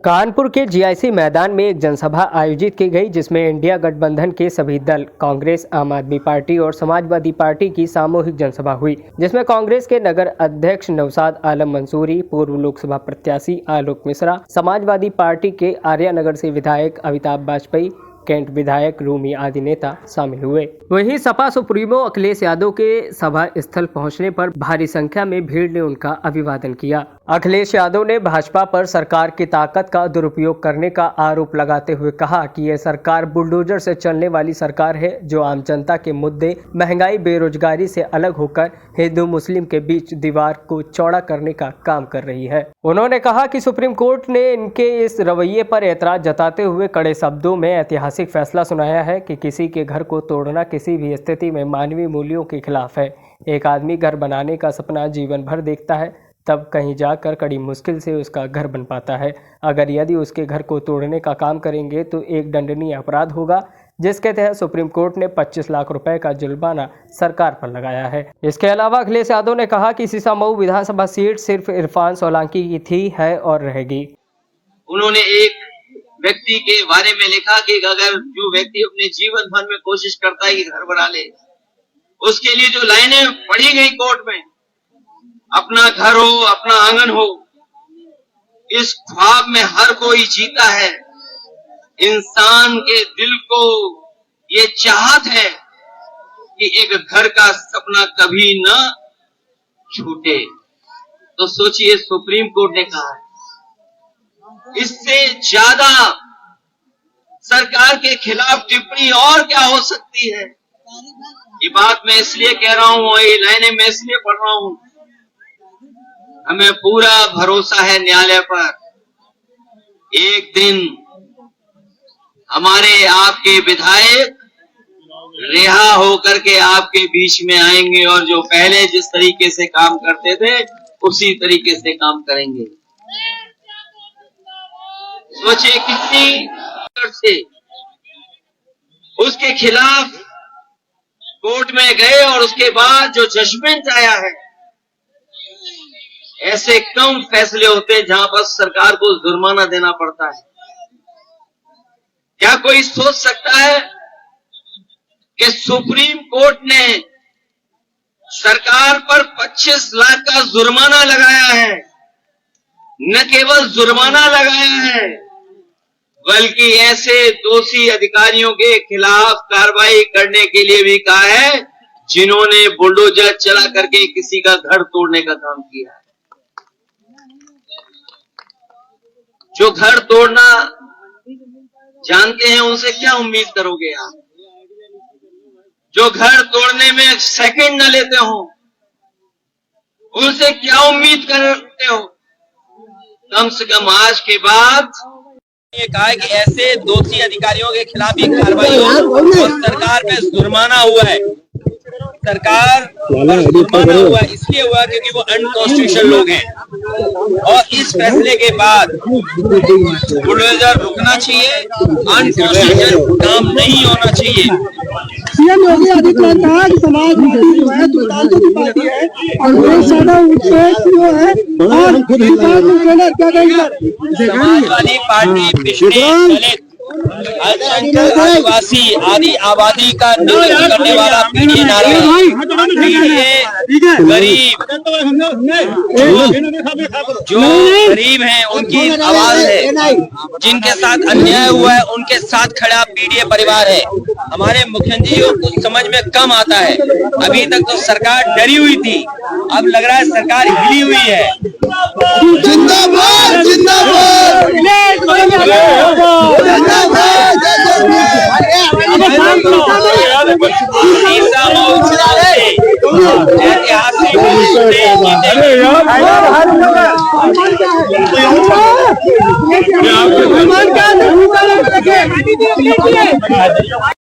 कानपुर के जीआईसी मैदान में एक जनसभा आयोजित की गई, जिसमें इंडिया गठबंधन के सभी दल कांग्रेस, आम आदमी पार्टी और समाजवादी पार्टी की सामूहिक जनसभा हुई, जिसमें कांग्रेस के नगर अध्यक्ष नौशाद आलम मंसूरी, पूर्व लोकसभा प्रत्याशी आलोक मिश्रा, समाजवादी पार्टी के आर्या नगर से विधायक अमिताभ वाजपेयी, कैंट विधायक रूमी आदि नेता शामिल हुए। वहीं सपा सुप्रीमो अखिलेश यादव के सभा स्थल पहुंचने पर भारी संख्या में भीड़ ने उनका अभिवादन किया। अखिलेश यादव ने भाजपा पर सरकार की ताकत का दुरुपयोग करने का आरोप लगाते हुए कहा कि यह सरकार बुलडोजर से चलने वाली सरकार है, जो आम जनता के मुद्दे महंगाई, बेरोजगारी से अलग होकर हिंदू मुस्लिम के बीच दीवार को चौड़ा करने का काम कर रही है। उन्होंने कहा कि सुप्रीम कोर्ट ने इनके इस रवैये पर एतराज जताते हुए कड़े शब्दों में ऐतिहासिक फैसला सुनाया है कि किसी के घर को तोड़ना किसी भी स्थिति में मानवीय मूल्यों के खिलाफ है। एक आदमी घर बनाने का सपना जीवन भर देखता है, तब कहीं जाकर कड़ी मुश्किल से उसका घर बन पाता है। अगर यदि उसके घर को तोड़ने का काम करेंगे तो एक दंडनीय अपराध होगा, जिसके तहत सुप्रीम कोर्ट ने 25 लाख रुपए का जुर्माना सरकार पर लगाया है। इसके अलावा अखिलेश यादव ने कहा कि सीसामऊ विधानसभा सीट सिर्फ इरफान सोलंकी की थी, है और रहेगी। उन्होंने एक व्यक्ति के बारे में लिखा कि अगर जो व्यक्ति अपने जीवन भर में कोशिश करता है कि घर बना ले, उसके लिए जो लाइनें पढ़ी गई कोर्ट में, अपना घर हो, अपना आंगन हो, इस ख्वाब में हर कोई जीता है। इंसान के दिल को ये चाहत है कि एक घर का सपना कभी न छूटे। तो सोचिए, सुप्रीम कोर्ट ने कहा है, इससे ज्यादा सरकार के खिलाफ टिप्पणी और क्या हो सकती है। ये बात मैं इसलिए कह रहा हूं, ये लाइनें मैं इसलिए पढ़ रहा हूं, हमें पूरा भरोसा है न्यायालय पर। एक दिन हमारे आपके विधायक रिहा होकर के आपके बीच में आएंगे और जो पहले जिस तरीके से काम करते थे उसी तरीके से काम करेंगे। सोचिए कितनी से उसके खिलाफ कोर्ट में गए और उसके बाद जो जजमेंट आया है, ऐसे कम फैसले होते हैं जहां पर सरकार को जुर्माना देना पड़ता है। क्या कोई सोच सकता है कि सुप्रीम कोर्ट ने सरकार पर 25 लाख का जुर्माना लगाया है? न केवल जुर्माना लगाया है, बल्कि ऐसे दोषी अधिकारियों के खिलाफ कार्रवाई करने के लिए भी कहा है जिन्होंने बुलडोजर चला करके किसी का घर तोड़ने का काम किया है। जो घर तोड़ना जानते हैं उनसे क्या उम्मीद करोगे आप? जो घर तोड़ने में एक सेकंड न लेते हो, उनसे क्या उम्मीद करते हो? कम से कम आज के बाद ये कहा है कि ऐसे दोषी अधिकारियों के खिलाफ भी कार्रवाई हो और सरकार पे जुर्माना हुआ है। सरकार पर जुर्माना हुआ इसलिए हुआ क्योंकि वो अनकॉन्स्टिट्यूशनल लोग हैं और इस फैसले के बाद बुलडोजर रुकना चाहिए, अनकॉन्स्टिट्यूशनल काम नहीं होना चाहिए। सीएम योगी आदित्यनाथ ने कहा कि समाजवादी जो है तो पार्टी है और वो ज्यादा जो है और क्या कहेंगे? समाजवादी पार्टी पिछड़े दलित अल्पसंख्यक आदिवासी आदि आबादी का नेतृत्व करने वाला पीडीए नारा, पीडीए गरीब जो गरीब हैं उनकी आवाज है, जिनके साथ अन्याय हुआ है उनके साथ खड़ा पीडीए परिवार है। हमारे मुख्यमंत्री को कुछ समझ में कम आता है। अभी तक तो सरकार डरी हुई थी, अब लग रहा है सरकार हिली हुई है। जिंदाबाद जिंदाबाद ऐतिहासिक